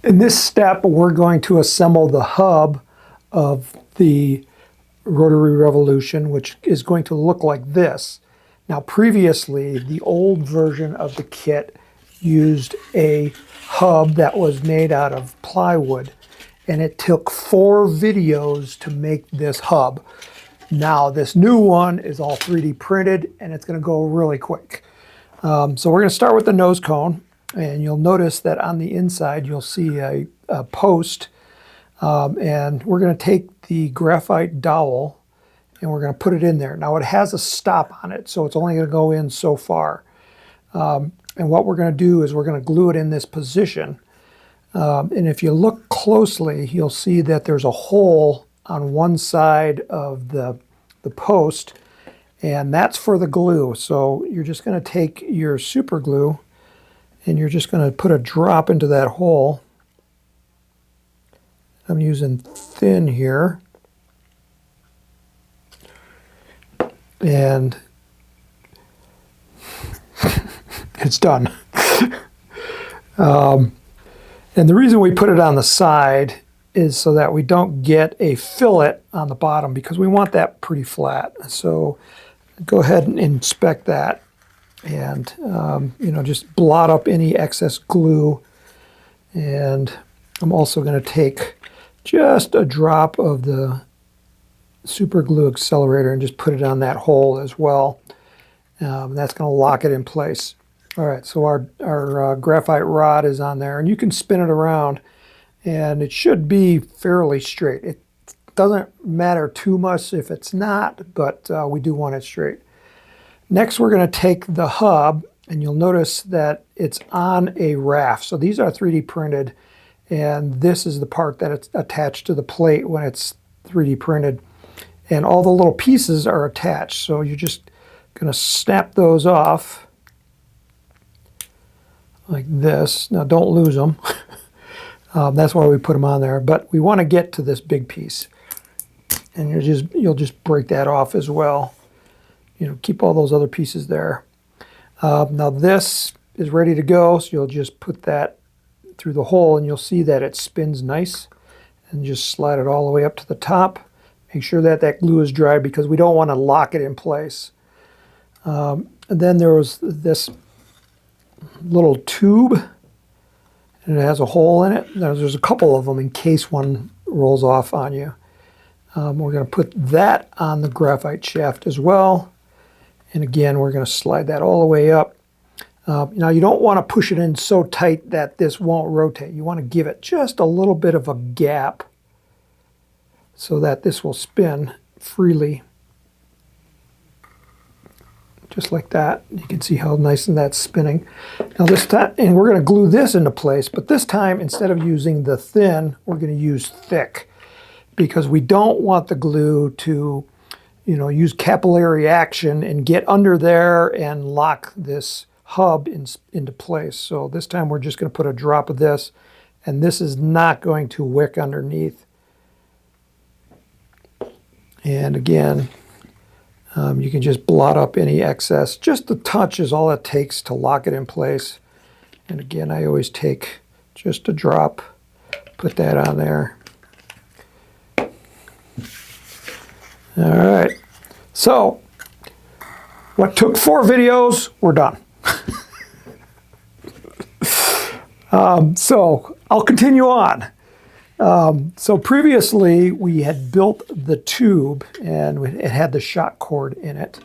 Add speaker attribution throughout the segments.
Speaker 1: In this step, we're going to assemble the hub of the Rotary Revolution, which is going to look like this. Now, previously, the old version of the kit used a hub that was made out of plywood, and it took 4 videos to make this hub. Now, this new one is all 3D printed, and it's going to go really quick. So we're going to start with the nose cone. And you'll notice that on the inside, you'll see a post. And we're going to take the graphite dowel and we're going to put it in there. Now, it has a stop on it, so it's only going to go in so far. And what we're going to do is we're going to glue it in this position. And if you look closely, you'll see that there's a hole on one side of the post, and that's for the glue. So you're just going to take your super glue and you're just going to put a drop into that hole. I'm using thin here. And it's done. And the reason we put it on the side is so that we don't get a fillet on the bottom, because we want that pretty flat. So go ahead and inspect that. And just blot up any excess glue. And I'm also going to take just a drop of the super glue accelerator and just put it on that hole as well. That's going to lock it in place. All right, so our graphite rod is on there, and you can spin it around, and it should be fairly straight. It doesn't matter too much if it's not, but we do want it straight. Next, we're going to take the hub, and you'll notice that it's on a raft. So these are 3D printed, and this is the part that it's attached to the plate when it's 3D printed. And all the little pieces are attached. So you're just going to snap those off like this. Now, don't lose them. That's why we put them on there. But we want to get to this big piece. And you'll just break that off as well. Keep all those other pieces there. Now this is ready to go, so you'll just put that through the hole, and you'll see that it spins nice. And just slide it all the way up to the top. Make sure that that glue is dry, because we don't want to lock it in place. And then there was this little tube, and it has a hole in it. There's a couple of them in case one rolls off on you. We're going to put that on the graphite shaft as well. And again, we're going to slide that all the way up. Now, you don't want to push it in so tight that this won't rotate. You want to give it just a little bit of a gap so that this will spin freely. Just like that. You can see how nice and that's spinning. Now this time, and we're going to glue this into place, but this time, instead of using the thin, we're going to use thick, because we don't want the glue to use capillary action and get under there and lock this hub into place. So this time we're just going to put a drop of this, and this is not going to wick underneath. And again, you can just blot up any excess. Just a touch is all it takes to lock it in place. And again, I always take just a drop, put that on there. All right, so what took 4 videos, we're done. So I'll continue on. So previously we had built the tube, and it had the shock cord in it.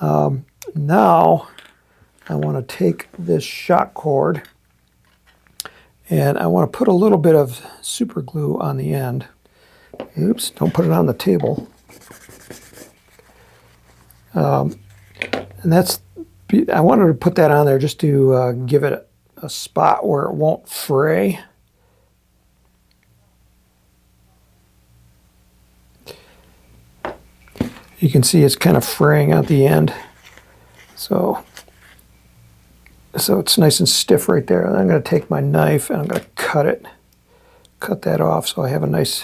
Speaker 1: Now I want to take this shock cord, and I want to put a little bit of super glue on the end. Oops, don't put it on the table. And I wanted to put that on there just to give it a spot where it won't fray. You can see it's kind of fraying at the end. So it's nice and stiff right there. And I'm going to take my knife and I'm going to cut that off so I have a nice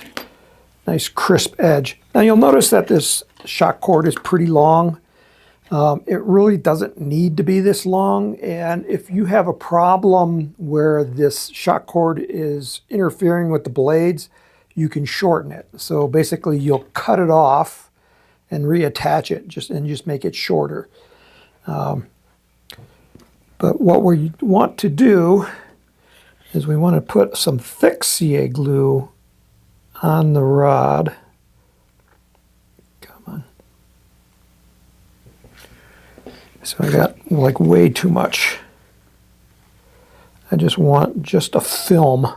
Speaker 1: crisp edge. Now you'll notice that this shock cord is pretty long. It really doesn't need to be this long, and if you have a problem where this shock cord is interfering with the blades, you can shorten it. So basically you'll cut it off and reattach it and just make it shorter. But what we want to do is we want to put some thick CA glue on the rod. Come on. So I got like way too much. I just want just a film.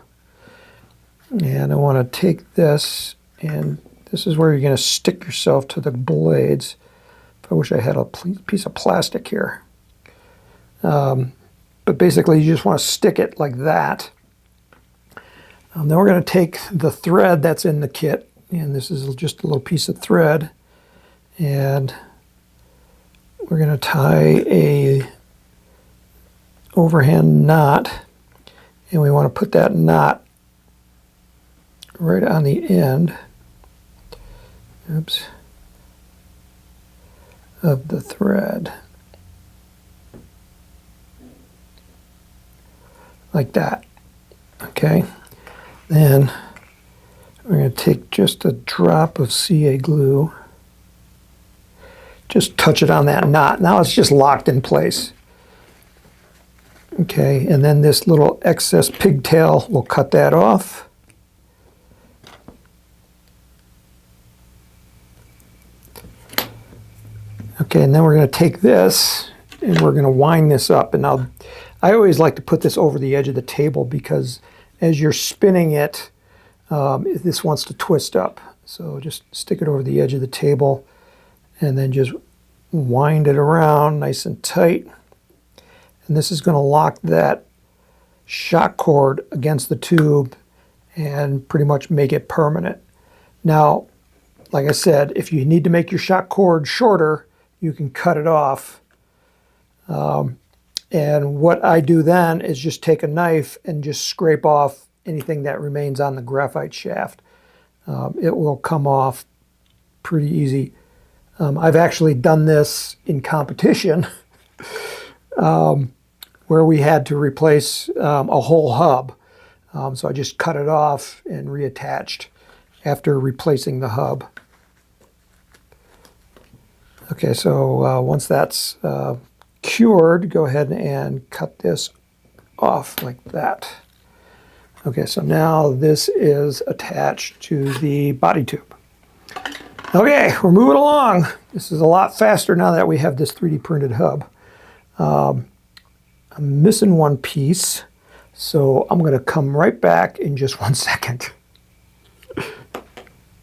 Speaker 1: And I want to take this, and this is where you're going to stick yourself to the blades. I wish I had a piece of plastic here. But basically you just want to stick it like that. Then we're going to take the thread that's in the kit, and this is just a little piece of thread, and we're going to tie a overhand knot, and we want to put that knot right on the end, oops, of the thread, like that. Okay, then we're going to take just a drop of CA glue, just touch it on that knot. Now it's just locked in place. Okay, and then this little excess pigtail, we'll cut that off. Okay, and then we're going to take this and we're going to wind this up. And now, I always like to put this over the edge of the table because as you're spinning it, this wants to twist up. So just stick it over the edge of the table and then just wind it around nice and tight. And this is going to lock that shock cord against the tube and pretty much make it permanent. Now, like I said, if you need to make your shock cord shorter, you can cut it off. And what I do then is just take a knife and just scrape off anything that remains on the graphite shaft. It will come off pretty easy. I've actually done this in competition where we had to replace a whole hub. So I just cut it off and reattached after replacing the hub. Okay, so once that's cured, go ahead and cut this off like that. Okay, so now this is attached to the body tube. Okay, we're moving along. This is a lot faster now that we have this 3D printed hub. I'm missing one piece, so I'm going to come right back in just 1 second.